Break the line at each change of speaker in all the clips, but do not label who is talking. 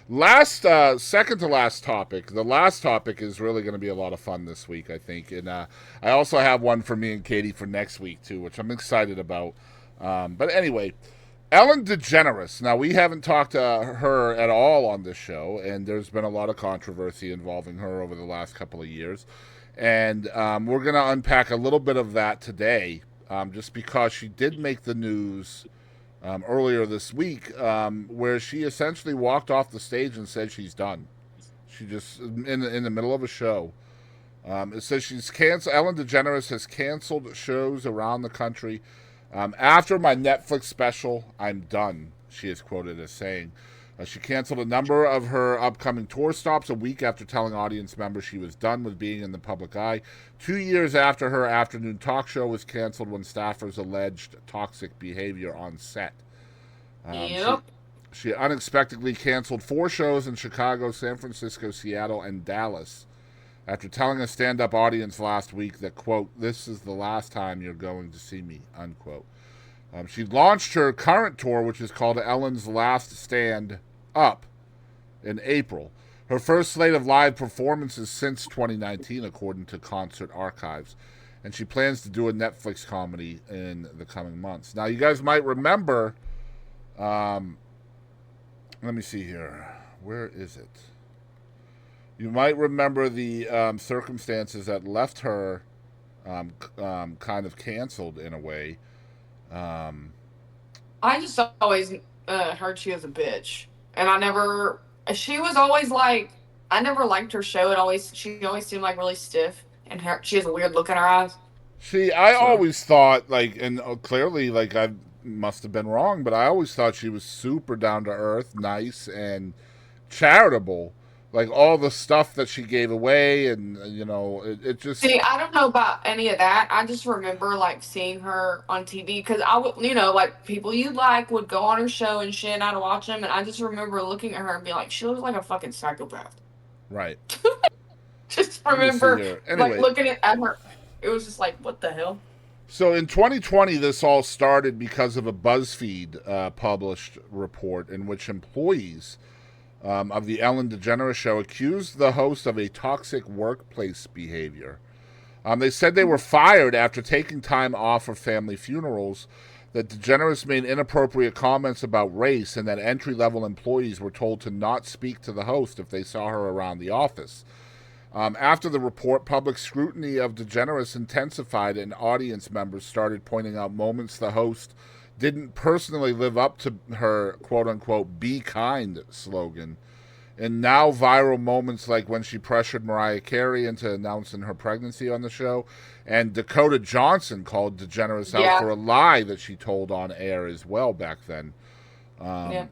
Second to last topic. The last topic is really going to be a lot of fun this week, I think, and I also have one for me and Katie for next week too, which I'm excited about. But anyway, Ellen DeGeneres. Now we haven't talked to her at all on this show, and there's been a lot of controversy involving her over the last couple of years, and we're going to unpack a little bit of that today, just because she did make the news earlier this week, where she essentially walked off the stage and said she's done. She just in the middle of a show. It says she's canceled. Ellen DeGeneres has canceled shows around the country. After my Netflix special, I'm done. She is quoted as saying. She canceled a number of her upcoming tour stops a week after telling audience members she was done with being in the public eye. 2 years after her afternoon talk show was canceled when staffers alleged toxic behavior on set. Um, she,
Yep.
she unexpectedly canceled 4 shows in Chicago, San Francisco, Seattle, and Dallas after telling a stand-up audience last week that, quote, "this is the last time you're going to see me," unquote. She launched her current tour, which is called Ellen's Last Stand Up, in April. Her first slate of live performances since 2019, according to Concert Archives. And she plans to do a Netflix comedy in the coming months. Now, you guys might remember, um, let me see here. Where is it? You might remember the circumstances that left her kind of canceled in a way. Um,
I just always heard she was a bitch, and I never. She was always like, I never liked her show. She always seemed like really stiff, and she has a weird look in her eyes.
See, I
So
always thought, like, and clearly, like, I must have been wrong, but I always thought she was super down to earth, nice, and charitable. Like, all the stuff that she gave away, and, it just,
see, I don't know about any of that. I just remember like seeing her on TV because I would, like people you like would go on her show and shit, and I'd watch them, and I just remember looking at her and being like, she looks like a fucking psychopath.
right.
Just
Let me see
remember
here.
like
Anyway,
looking at her, it was just like, what the hell?
so in 2020, this all started because of a BuzzFeed published report in which employees of the Ellen DeGeneres show accused the host of a toxic workplace behavior. They said they were fired after taking time off for family funerals, that DeGeneres made inappropriate comments about race, and that entry level employees were told to not speak to the host if they saw her around the office. After the report, public scrutiny of DeGeneres intensified, and audience members started pointing out moments the host didn't personally live up to her quote unquote "be kind" slogan. And now viral moments like when she pressured Mariah Carey into announcing her pregnancy on the show, and Dakota Johnson called DeGeneres out
Yeah,
for a lie that she told on air as well back then.
yeah.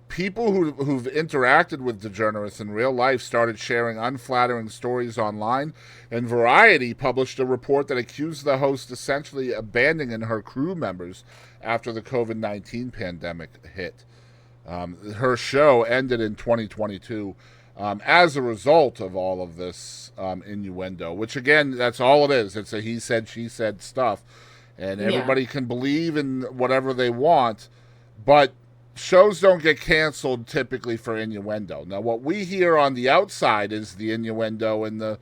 People who've interacted with DeGeneres in real life started sharing unflattering stories online, and Variety published a report that accused the host essentially abandoning her crew members after the COVID-19 pandemic hit. Her show ended in 2022 as a result of all of this innuendo, which again, that's all it is. It's a he said, she said stuff, and
Yeah.
everybody can believe in whatever they want, but shows don't get canceled typically for innuendo. Now, what we hear on the outside is the innuendo and the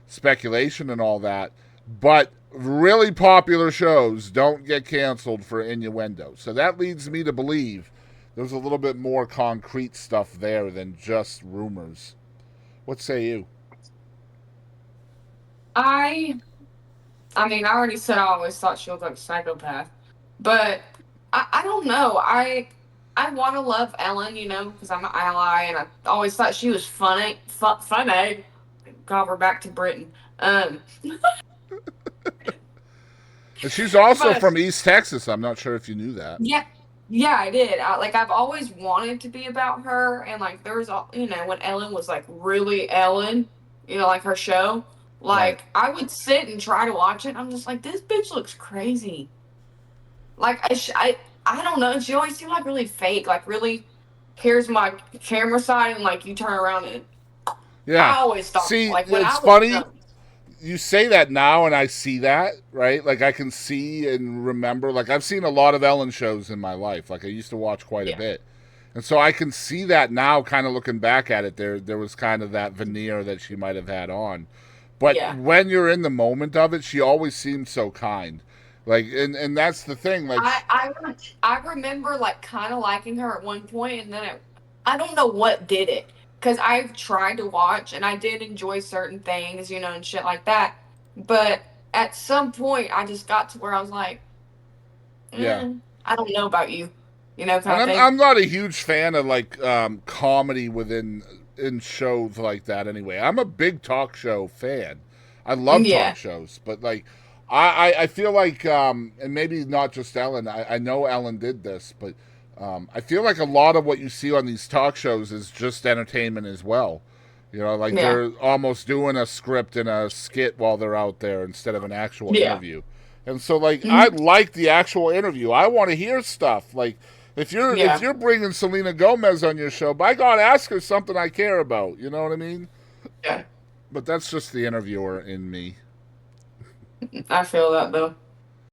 speculation and all that, but really popular shows don't get canceled for innuendo. So that leads me to believe there's a little bit more concrete stuff there than just rumors. What say you?
I I mean, I already said I always thought she looked like a psychopath, but I don't know. I want to love Ellen, because I'm an ally, and I always thought she was funny. God, we're back to Britain.
And she's also
But
from East Texas. I'm not sure if you knew that.
yeah, yeah, I did. I've always wanted to be about her, and like there was all when Ellen was like really Ellen, like her show.
Right.
Like I would sit and try to watch it. I'm just like, this bitch looks crazy. Like I don't know. She always seemed like really fake. Like really, here's my camera side, and like you turn around and
Yeah.
I always thought
See,
like when
it's
I was
funny.
young.
You say that now, and I see that, right? Like, I can see and remember. Like, I've seen a lot of Ellen shows in my life. Like, I used to watch quite a
Yeah,
bit. And so I can see that now, kind of looking back at it. There was kind of that veneer that she might have had on, but
Yeah.
when you're in the moment of it, she always seemed so kind. Like, and that's the thing. Like,
I remember like kind of liking her at one point, and then I don't know what did it, because I've tried to watch and I did enjoy certain things, and shit like that. But at some point, I just got to where I was like,
yeah.
I don't know about you,
And
kind of thing.
I'm not a huge fan of like comedy within in shows like that. Anyway, I'm a big talk show fan. I love talk
Yeah,
shows, but like I feel like and maybe not just Ellen. I know Ellen did this, but I feel like a lot of what you see on these talk shows is just entertainment as well. Like
yeah,
they're almost doing a script and a skit while they're out there instead of an actual
yeah.
interview. And so, like, I
Mhm.
like the actual interview. I want to hear stuff. Like, if
Yeah,
you're bringing Selena Gomez on your show, by God, ask her something I care about. You know what I mean?
yeah.
But that's just the interviewer in me.
I feel that though.